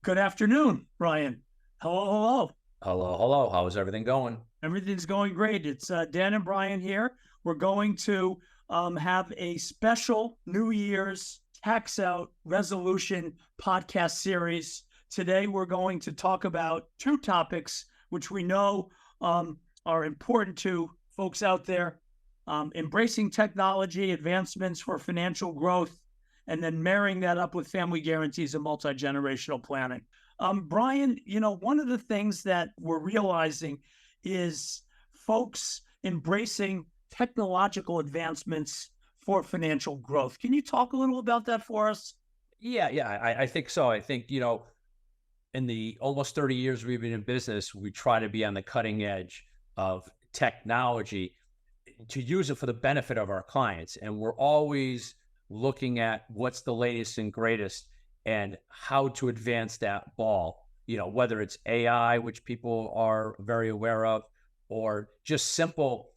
Good afternoon, Brian. Hello, hello. Hello, hello. How's everything going? Everything's going great. It's Dan and Brian here. We're going to have a special New Year's tax out resolution podcast series. Today, we're going to talk about two topics which we know are important to folks out there: embracing technology advancements for financial growth, and then marrying that up with family guarantees and multi-generational planning. Brian, one of the things that we're realizing is folks embracing technological advancements for financial growth. Can you talk a little about that for us? Yeah, I think so. I think, in the almost 30 years we've been in business, we try to be on the cutting edge of technology to use it for the benefit of our clients. And we're always looking at what's the latest and greatest and how to advance that ball, whether it's AI, which people are very aware of, or just simple,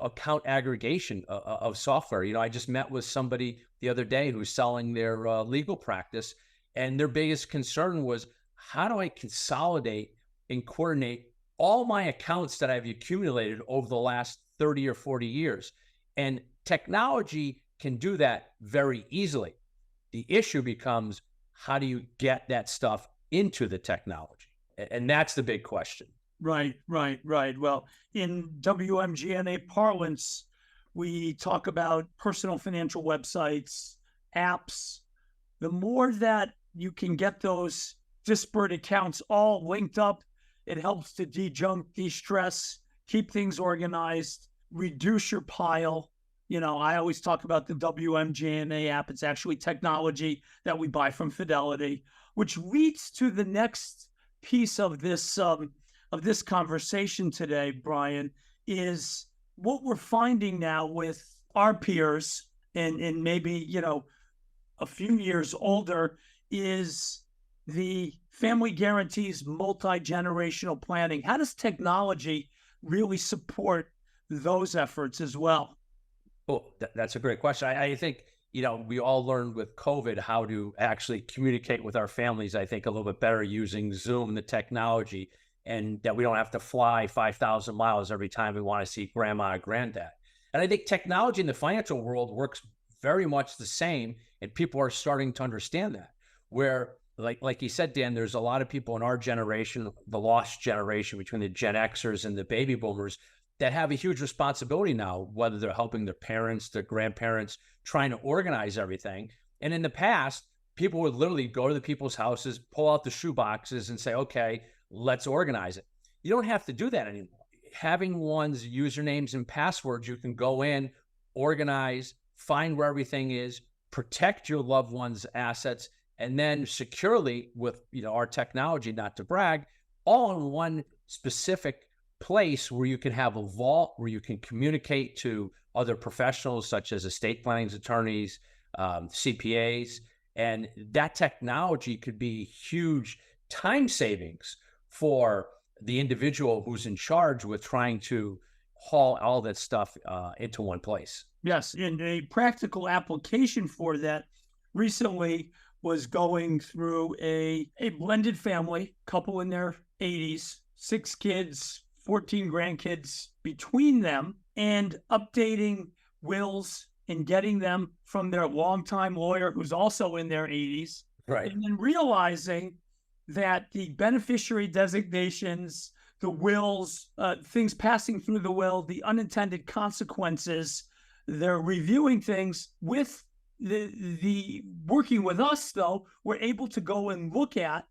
account aggregation of software. I just met with somebody the other day who's selling their legal practice, and their biggest concern was, how do I consolidate and coordinate all my accounts that I've accumulated over the last 30 or 40 years? And technology can do that very easily. The issue becomes, how do you get that stuff into the technology? And that's the big question. Right. Well, in WMGNA parlance, we talk about personal financial websites, apps. The more that you can get those disparate accounts all linked up, it helps to de-stress, keep things organized, reduce your pile. I always talk about the WMGNA app. It's actually technology that we buy from Fidelity, which leads to the next piece of this conversation today, Brian, is what we're finding now with our peers and maybe, a few years older, is the family guarantees multi-generational planning. How does technology really support those efforts as well? Oh, that's a great question. I think, we all learned with COVID how to actually communicate with our families, I think, a little bit better using Zoom and the technology, and that we don't have to fly 5,000 miles every time we want to see grandma or granddad. And I think technology in the financial world works very much the same, and people are starting to understand that. Where, like you said, Dan, there's a lot of people in our generation, the lost generation between the Gen Xers and the baby boomers, that have a huge responsibility now, whether they're helping their parents, their grandparents, trying to organize everything. And in the past, people would literally go to the people's houses, pull out the shoe boxes and say, okay, let's organize it. You don't have to do that anymore. Having one's usernames and passwords, you can go in, organize, find where everything is, protect your loved one's assets, and then securely with our technology, not to brag, all in one specific place where you can have a vault where you can communicate to other professionals such as estate planning attorneys, CPAs, and that technology could be huge time savings for the individual who's in charge with trying to haul all that stuff into one place. Yes, and a practical application for that recently was going through a blended family, couple in their 80s, 6 kids, 14 grandkids between them, and updating wills and getting them from their longtime lawyer who's also in their 80s. Right. And then realizing that the beneficiary designations, the wills, things passing through the will, the unintended consequences, they're reviewing things with the working with us, though, we're able to go and look at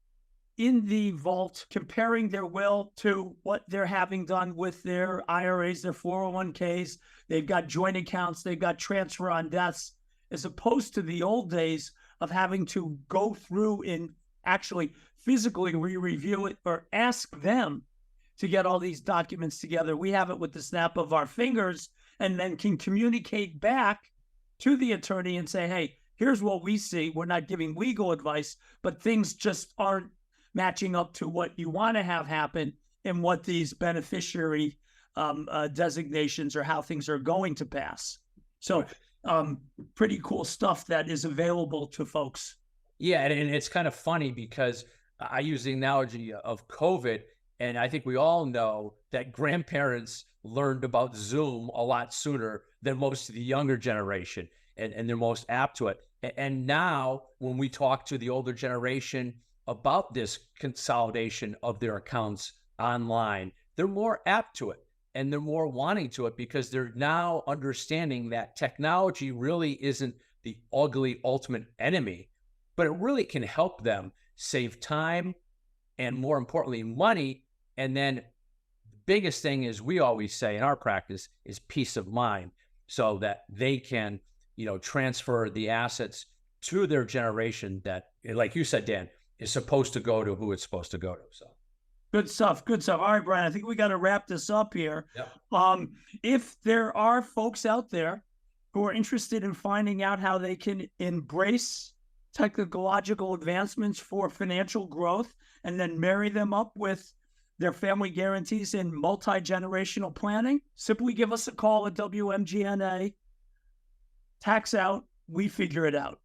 in the vault, comparing their will to what they're having done with their IRAs, their 401ks. They've got joint accounts, they've got transfer on deaths, as opposed to the old days of having to go through and actually physically re-review it or ask them to get all these documents together. We have it with the snap of our fingers and then can communicate back to the attorney and say, hey, here's what we see. We're not giving legal advice, but things just aren't matching up to what you want to have happen and what these beneficiary designations or how things are going to pass. So pretty cool stuff that is available to folks. Yeah, and it's kind of funny because I use the analogy of COVID, and I think we all know that grandparents learned about Zoom a lot sooner than most of the younger generation, and they're most apt to it. And now, when we talk to the older generation about this consolidation of their accounts online, they're more apt to it and they're more wanting to it because they're now understanding that technology really isn't the ugly ultimate enemy, but it really can help them save time and, more importantly, money. And then the biggest thing is, we always say in our practice, is peace of mind, so that they can, transfer the assets to their generation that, like you said, Dan, is supposed to go to who it's supposed to go to. So Good stuff. Good stuff. All right, Brian, I think we got to wrap this up here. Yep. If there are folks out there who are interested in finding out how they can embrace technological advancements for financial growth and then marry them up with their family guarantees and multi-generational planning, simply give us a call at WMGNA. Tax out. We figure it out.